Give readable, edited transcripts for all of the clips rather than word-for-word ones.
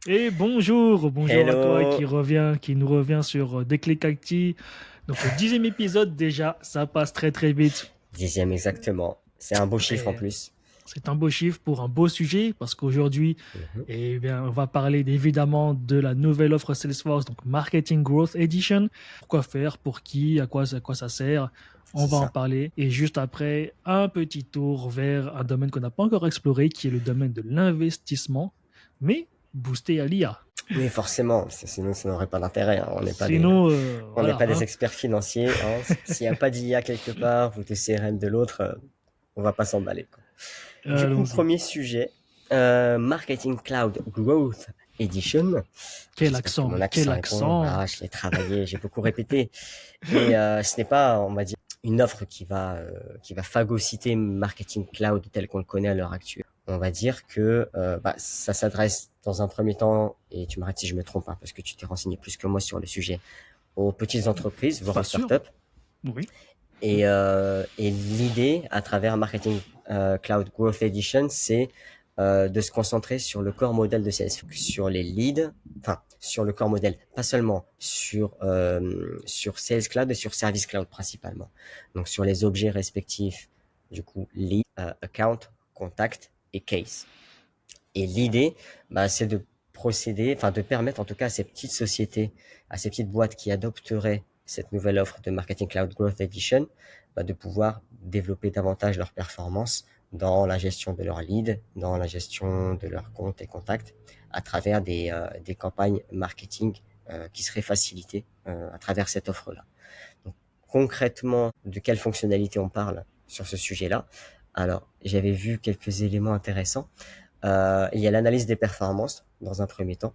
Et bonjour à toi Hello, qui nous revient sur Déclic Acti. Donc le 10e épisode déjà, ça passe très très vite. dixième exactement. C'est un beau chiffre en Et plus. c'est un beau chiffre pour un beau sujet parce qu'aujourd'hui, Mhm, eh bien, on va parler évidemment de la nouvelle offre Salesforce, donc Marketing Growth Edition. Pourquoi faire, pour qui, à quoi ça sert. On c'est va en ça. parler. Et juste après, un petit tour vers un domaine qu'on n'a pas encore exploré, qui est le domaine de l'investissement, mais boosté à l'IA. Oui, forcément, sinon ça n'aurait pas d'intérêt, hein. Sinon, On n'est voilà, pas des hein. experts financiers, hein. S'il n'y a pas d'IA quelque part ou de CRM de l'autre, on va pas s'emballer, quoi. Du coup, Allons-y. premier sujet, Marketing Cloud Growth Edition. Quel J'espère que accent, mon mais quel accent est bon. accent. Voilà, je l'ai travaillé, j'ai beaucoup répété. Et ce n'est pas, on va dire, une offre qui va phagocyter Marketing Cloud tel qu'on le connaît à l'heure actuelle. On va dire que ça s'adresse dans un premier temps, et tu m'arrêtes si je me trompe, hein, parce que tu t'es renseigné plus que moi sur le sujet, aux petites entreprises, voire aux Bien sûr, startups. oui. Et l'idée, à travers Marketing Cloud Growth Edition, c'est de se concentrer sur le corps modèle de Salesforce, sur les leads, enfin sur le corps modèle, pas seulement sur Sales Cloud et sur Service Cloud principalement. Donc sur les objets respectifs, du coup lead, account, contact et case. Et l'idée, c'est de procéder, enfin de permettre en tout cas à ces petites sociétés, à ces petites boîtes qui adopteraient cette nouvelle offre de Marketing Cloud Growth Edition, de pouvoir développer davantage leurs performances dans la gestion de leurs leads, dans la gestion de leurs comptes et contacts, à travers des campagnes marketing qui seraient facilitées à travers cette offre-là. Donc, concrètement, de quelles fonctionnalités on parle sur ce sujet-là? Alors, j'avais vu quelques éléments intéressants. Il y a l'analyse des performances dans un premier temps.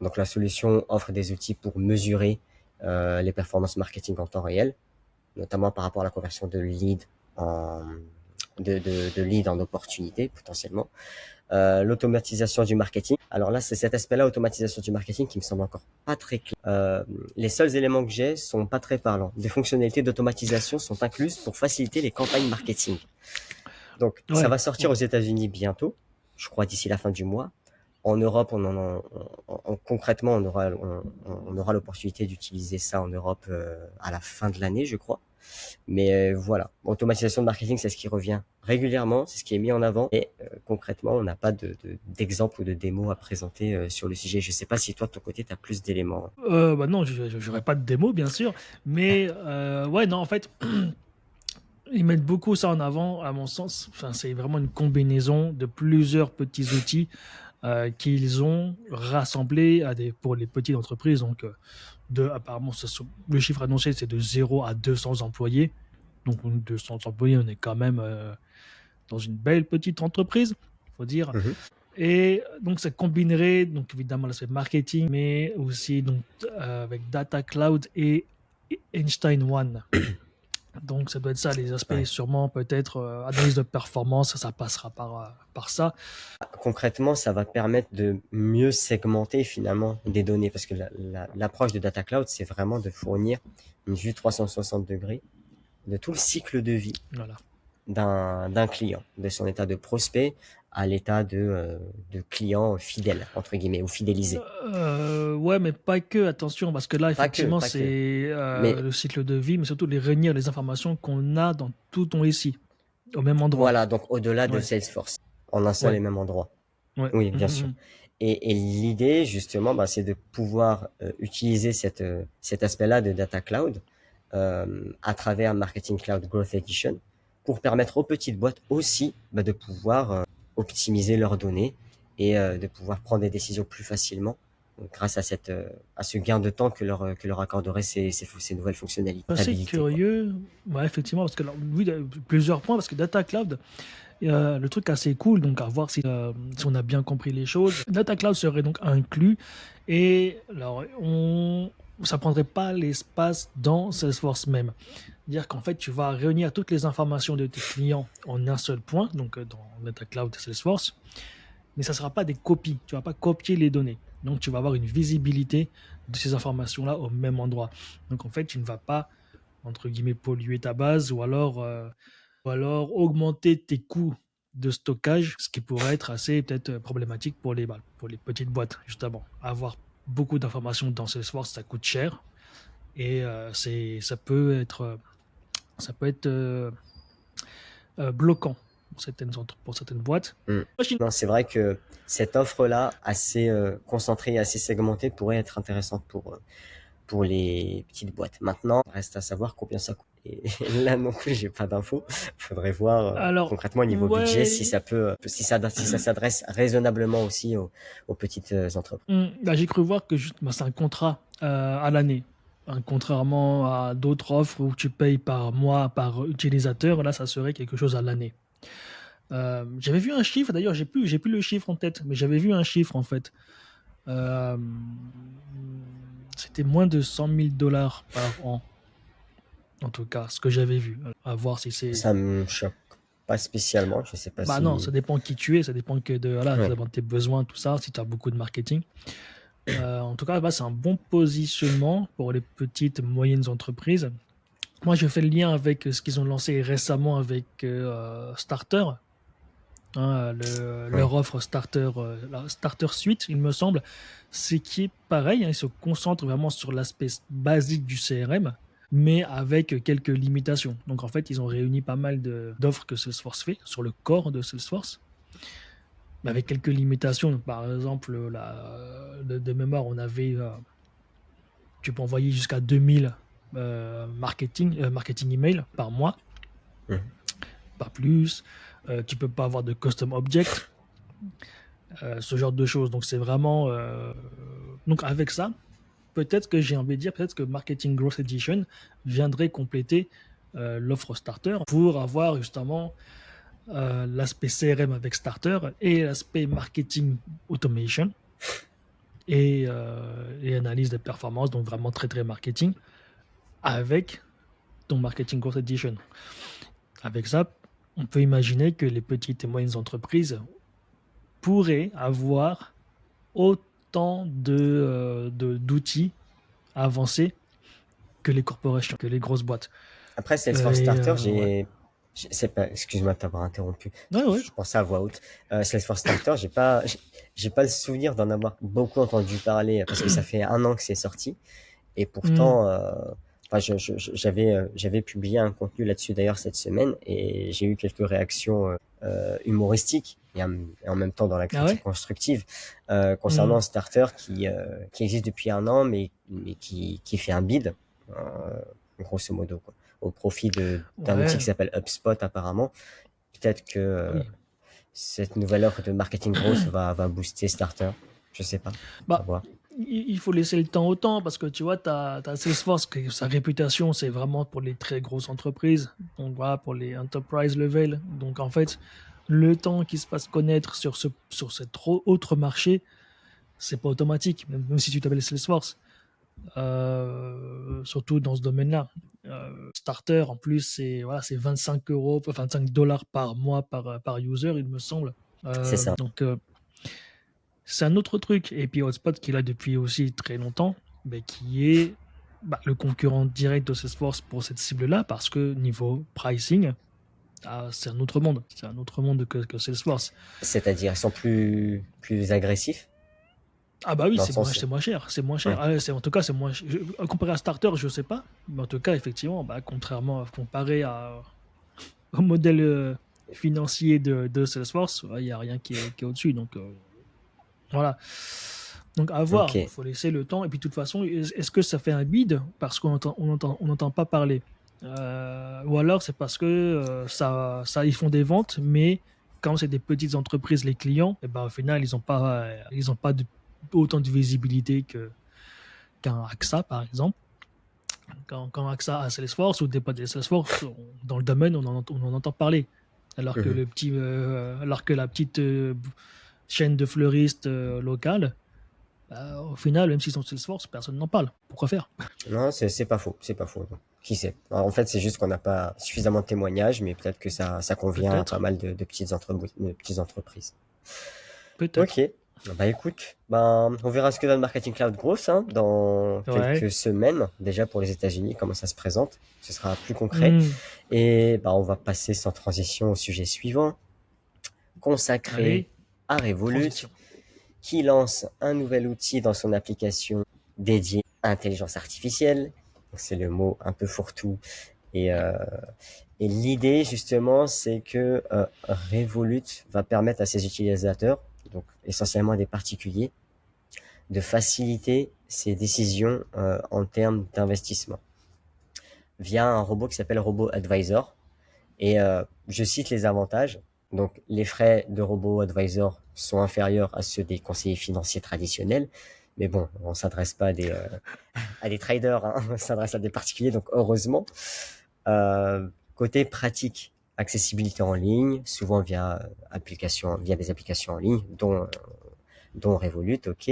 Donc la solution offre des outils pour mesurer les performances marketing en temps réel, notamment par rapport à la conversion de lead en de lead en opportunité potentiellement. L'automatisation du marketing. Alors là, c'est cet aspect-là, automatisation du marketing, qui me semble encore pas très clair. Les seuls éléments que j'ai sont pas très parlants. Des fonctionnalités d'automatisation sont incluses pour faciliter les campagnes marketing. Donc, ça Ouais, va sortir aux ouais. États-Unis bientôt, je crois d'ici la fin du mois. En Europe, concrètement, on aura l'opportunité d'utiliser ça en Europe à la fin de l'année, je crois. Mais voilà, automatisation de marketing, c'est ce qui revient régulièrement, c'est ce qui est mis en avant. Et concrètement, on n'a pas d'exemple ou de démo à présenter sur le sujet. Je ne sais pas si toi, de ton côté, tu as plus d'éléments. Bah non, j'aurais pas de démo, bien sûr. Mais ouais, non, en fait, ils mettent beaucoup ça en avant, à mon sens. Enfin, c'est vraiment une combinaison de plusieurs petits outils qu'ils ont rassemblés pour les petites entreprises. Donc, apparemment, le chiffre annoncé, c'est de 0 à 200 employés. Donc, 200 employés, on est quand même dans une belle petite entreprise, il faut dire. Mhm. Et donc, ça combinerait, donc évidemment, l'aspect marketing, mais aussi donc, avec Data Cloud et Einstein One. Donc, ça doit être ça, les aspects Ouais. sûrement, peut-être, analyse de performance, ça passera par ça. Concrètement, ça va permettre de mieux segmenter finalement des données parce que l'approche de Data Cloud, c'est vraiment de fournir une vue 360 degrés de tout le cycle de vie Voilà. d'un client, de son état de prospect à l'état de client fidèle, entre guillemets, ou fidélisé. Ouais, mais pas que, attention, parce que là, Pas que, effectivement, pas que. c'est Mais le cycle de vie, mais surtout les réunir les informations qu'on a dans tout ton SI, au même endroit. voilà, donc au-delà de Ouais, Salesforce, en un seul ouais, et même endroit. ouais. Oui, bien sûr. Mhm. Et l'idée, justement, c'est de pouvoir utiliser cet aspect-là de Data Cloud à travers Marketing Cloud Growth Edition pour permettre aux petites boîtes aussi de pouvoir optimiser leurs données et de pouvoir prendre des décisions plus facilement grâce à ce gain de temps que leur accorderait ces nouvelles fonctionnalités, Assez stabilité, quoi. curieux, ouais, effectivement, parce que là, oui, il y a plusieurs points, parce que Data Cloud, le truc assez cool, donc à voir si on a bien compris les choses. Data Cloud serait donc inclus, et alors, ça prendrait pas l'espace dans Salesforce même. Dire qu'en fait, tu vas réunir toutes les informations de tes clients en un seul point, donc dans Data Cloud Salesforce, mais ça ne sera pas des copies. Tu ne vas pas copier les données. Donc, tu vas avoir une visibilité de ces informations-là au même endroit. Donc, en fait, tu ne vas pas, entre guillemets, polluer ta base ou alors augmenter tes coûts de stockage, ce qui pourrait être assez peut-être problématique pour les petites boîtes, justement. Avoir beaucoup d'informations dans Salesforce, ça coûte cher et ça peut être bloquant pour certaines boîtes. Mm. Non, c'est vrai que cette offre-là, assez concentrée, assez segmentée, pourrait être intéressante pour les petites boîtes. Maintenant, reste à savoir combien ça coûte. Et là non plus, j'ai pas d'infos. Faudrait voir Alors, concrètement au niveau budget si ouais, ça peut, si ça s'adresse raisonnablement aussi aux petites entreprises. bah, j'ai cru voir que bah, c'est un contrat à l'année. Contrairement à d'autres offres où tu payes par mois, par utilisateur, là, ça serait quelque chose à l'année. J'avais vu un chiffre, d'ailleurs, j'ai plus le chiffre en tête, mais j'avais vu un chiffre en fait. Euh, C'était moins de 100 000 dollars par an, en tout cas, ce que j'avais vu. À voir si c'est. Ça me choque pas spécialement. Je sais pas Bah non, ça si. dépend qui tu es, ça dépend voilà, ça Ouais. dépend de tes besoins, tout ça, si tu as beaucoup de marketing. En tout cas, bah, c'est un bon positionnement pour les petites, moyennes entreprises. Moi, je fais le lien avec ce qu'ils ont lancé récemment avec Starter, hein, Ouais. leur offre Starter, la Starter Suite, il me semble. C'est qui est pareil, hein, ils se concentrent vraiment sur l'aspect basique du CRM, mais avec quelques limitations. Donc en fait, ils ont réuni pas mal d'offres que Salesforce fait sur le corps de Salesforce, mais avec quelques limitations. Donc, par exemple, de mémoire, tu peux envoyer jusqu'à 2000 marketing email par mois, Mhm. pas plus. Tu peux pas avoir de custom object, ce genre de choses. Donc c'est vraiment. Donc avec ça, peut-être que j'ai envie de dire, peut-être que Marketing Growth Edition viendrait compléter l'offre Starter pour avoir justement l'aspect CRM avec Starter et l'aspect Marketing Automation et analyse de performance, donc vraiment très très marketing, avec ton Marketing Growth Edition. Avec ça, on peut imaginer que les petites et moyennes entreprises pourraient avoir autant d'outils avancés que les corporations, que les grosses boîtes. Après Salesforce Starter, Ouais. c'est pas, excuse-moi de t'avoir interrompu. Ouais, ouais. Je pensais à voix haute. Salesforce Starter, j'ai pas le souvenir d'en avoir beaucoup entendu parler parce que ça fait un an que c'est sorti. Et Hmm. pourtant, enfin, j'avais publié un contenu là-dessus d'ailleurs cette semaine et j'ai eu quelques réactions humoristiques et en même temps dans la Ah critique ouais? constructive concernant Hmm. un starter qui existe depuis un an mais qui fait un bid, grosso modo, quoi, au profit d'un outil qui Ouais, s'appelle HubSpot apparemment. Peut-être que bah oui. cette nouvelle offre de marketing growth va booster starter. Je sais pas. À Bah, voir. il faut laisser le temps au temps parce que tu vois, tu as Salesforce, sa réputation, c'est vraiment pour les très grosses entreprises. Donc voilà, pour les enterprise level. Donc en fait, le temps qu'ils se fassent connaître sur cet autre marché, c'est pas automatique, même si tu t'appelles Salesforce. Surtout dans ce domaine-là. Starter, en plus, c'est voilà, c'est 25 euros, 25 dollars par mois par user, il me semble. C'est ça. Donc, c'est un autre truc. Et puis Hotspot, qu'il a depuis aussi très longtemps, mais qui est bah, le concurrent direct de Salesforce pour cette cible-là, parce que niveau pricing, c'est un autre monde. C'est un autre monde que Salesforce. C'est-à-dire, ils sont plus agressifs Ah bah oui, dans le sens. c'est moins cher, c'est moins cher. Ouais. En tout cas, c'est moins comparé à Starter, je sais pas, mais en tout cas, effectivement, bah, comparé au modèle financier de Salesforce, il n'y a rien qui est au-dessus. Donc voilà. Donc à voir, il Ok. faut laisser le temps. Et puis de toute façon, est-ce que ça fait un bid parce on n'entend pas parler. Ou alors c'est parce que ils font des ventes, mais quand c'est des petites entreprises, les clients, et ben, au final, ils ont pas autant de visibilité qu'un AXA, par exemple. Quand AXA a Salesforce ou des pas des Salesforce, dans le domaine, on en entend parler. Mhm. Alors que la petite chaîne de fleuristes locale, bah, au final, même s'ils sont Salesforce, personne n'en parle. Pourquoi faire? Non, c'est pas faux. C'est pas faux. Donc, qui sait? Alors, en fait, c'est juste qu'on n'a pas suffisamment de témoignages, mais peut-être que ça convient à pas Peut-être, mal de petites entreprises. peut-être. Ok. Bah écoute, ben, on verra ce que donne Marketing Cloud Growth hein, dans Ouais. quelques semaines, déjà pour les États-Unis, comment ça se présente. Ce sera plus concret. Hmm. Et bah, on va passer sans transition au sujet suivant. consacré Allez, à Revolut, transition. qui lance un nouvel outil dans son application dédiée à l'intelligence artificielle. C'est le mot un peu fourre-tout. Et, euh, et l'idée, justement, c'est que Revolut va permettre à ses utilisateurs, donc essentiellement des particuliers, de faciliter ses décisions en termes d'investissement via un robot qui s'appelle Robot Advisor. Et je cite les avantages. Donc, les frais de Robot Advisor sont inférieurs à ceux des conseillers financiers traditionnels. Mais bon, on s'adresse pas à des traders, hein, on s'adresse à des particuliers, donc heureusement. Côté pratique, accessibilité en ligne, souvent via des applications en ligne, dont Revolut, ok.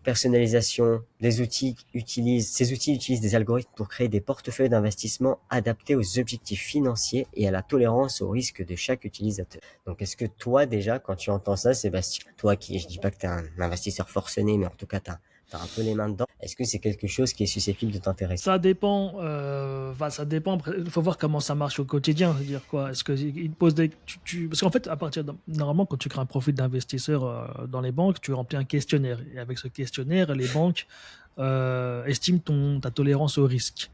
Personnalisation, ces outils utilisent des algorithmes pour créer des portefeuilles d'investissement adaptés aux objectifs financiers et à la tolérance au risque de chaque utilisateur. Donc, est-ce que toi, déjà, quand tu entends ça, Sébastien, toi qui, je dis pas que t'es un investisseur forcené, mais en tout cas, t'as un peu les mains dedans, est-ce que c'est quelque chose qui est susceptible de t'intéresser? Ça dépend. Ça dépend. Il faut voir comment ça marche au quotidien. C'est-à-dire quoi? Est-ce que il te pose des. Parce qu'en fait, normalement, quand tu crées un profil d'investisseur dans les banques, tu remplis un questionnaire. Et avec ce questionnaire, les banques estiment ta tolérance au risque.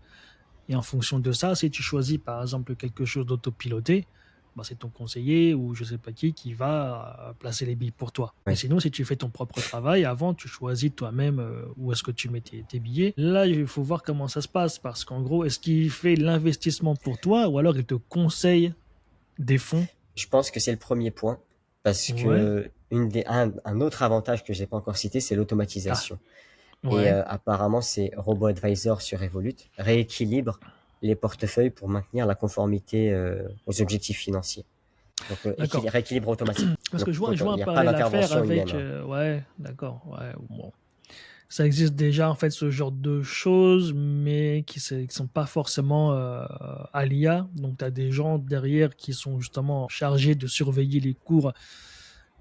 Et en fonction de ça, si tu choisis par exemple quelque chose d'autopiloté, bah, c'est ton conseiller ou je sais pas qui va placer les billes pour toi. Mais Oui. sinon, si tu fais ton propre travail, avant, tu choisis toi-même où est-ce que tu mets tes billets. Là, il faut voir comment ça se passe parce qu'en gros, est-ce qu'il fait l'investissement pour toi ou alors il te conseille des fonds? Je pense que c'est le premier point parce Ouais. que un autre avantage que j'ai pas encore cité, c'est Ah, l'automatisation. Et ouais. apparemment, c'est Robot Advisor sur Revolut rééquilibre les portefeuilles pour maintenir la conformité aux objectifs financiers. Donc, D'accord. rééquilibre automatique. Parce que je vois Il un n'y a pas parallèle à faire d'intervention humaine, avec. hein. Ouais, d'accord. Ouais, bon. Ça existe déjà en fait ce genre de choses, mais qui sont pas forcément à l'IA. Donc tu as des gens derrière qui sont justement chargés de surveiller les cours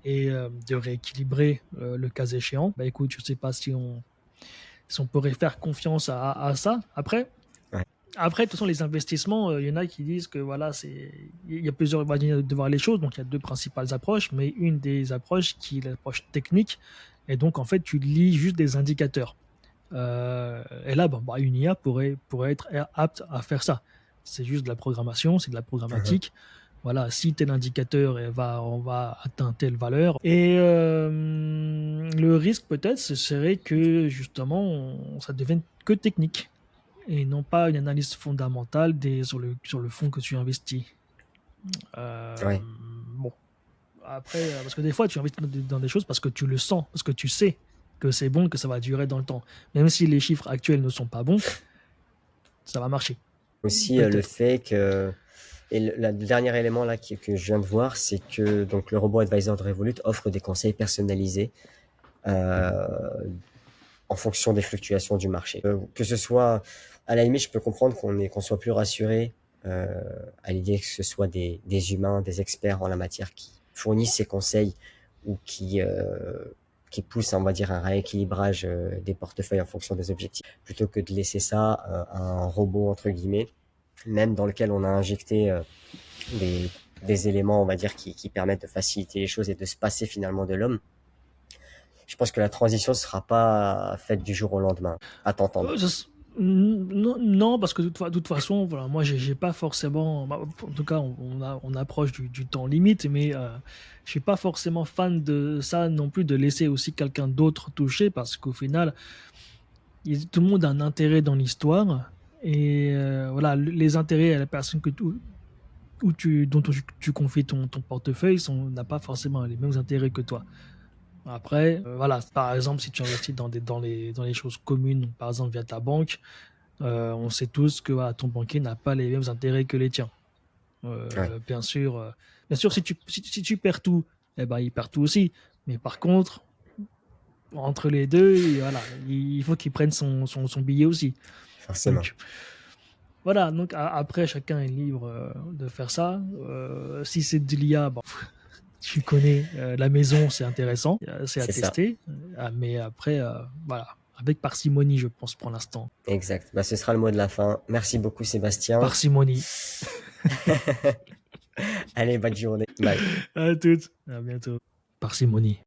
et de rééquilibrer le cas échéant. Bah écoute, je sais pas si on pourrait faire confiance à ça. Ouais. Après, de toute façon, les investissements, il y en a qui disent que voilà, il y a plusieurs manières de voir les choses. Donc, il y a deux principales approches, mais une des approches qui est l'approche technique. Et donc, en fait, tu lis juste des indicateurs. Et là, bon, bah, une IA pourrait être apte à faire ça. C'est juste de la programmation, c'est de la Mhm. programmatique. Voilà, si tel indicateur on va atteindre telle valeur. Et le risque peut-être, ce serait que justement, ça devienne que technique et non pas une analyse fondamentale sur le fonds que tu investis. Ouais. Bon, après, parce que des fois, tu investis dans des choses parce que tu le sens, parce que tu sais que c'est bon, que ça va durer dans le temps. Même si les chiffres actuels ne sont pas bons, ça va marcher. Aussi, le Peut-être. fait que le dernier élément là que je viens de voir, c'est que donc le robot advisor de Revolut offre des conseils personnalisés euh, en fonction des fluctuations du marché. Que ce soit, à la limite, je peux comprendre qu'on soit plus rassuré euh, à l'idée que ce soit des humains, des experts en la matière qui fournissent ces conseils ou qui poussent, on va dire, un rééquilibrage des portefeuilles en fonction des objectifs, plutôt que de laisser ça à un robot, entre guillemets, même dans lequel on a injecté des, des éléments, on va dire, qui permettent de faciliter les choses et de se passer finalement de l'homme. Je pense que la transition ne sera pas faite du jour au lendemain, à t'entendre. Euh, ça non, non, parce que de toute façon, voilà, moi, j'ai pas forcément. Bah, en tout cas, on approche du temps limite, mais je suis pas forcément fan de ça non plus, de laisser aussi quelqu'un d'autre toucher, parce qu'au final, tout le monde a un intérêt dans l'histoire. Et voilà, les intérêts à la personne dont tu confies ton portefeuille n'a pas forcément les mêmes intérêts que toi. Après, voilà, par exemple, si tu investis dans les choses communes, par exemple via ta banque, on sait tous que voilà, ton banquier n'a pas les mêmes intérêts que les tiens. Ouais. Bien sûr, si tu perds tout, eh ben, il perd tout aussi. Mais par contre, entre les deux, voilà, il faut qu'il prenne son billet aussi. Forcément. Donc, voilà, donc après, chacun est libre de faire ça. Si c'est de l'IA, bon, tu connais la maison, c'est intéressant, c'est à C'est ça. tester. Mais après, voilà, avec parcimonie, je pense, pour l'instant. Exact. Bah, ce sera le mot de la fin. Merci beaucoup, Sébastien. Parcimonie. Allez, bonne journée. Bye. À toutes. À bientôt. Parcimonie.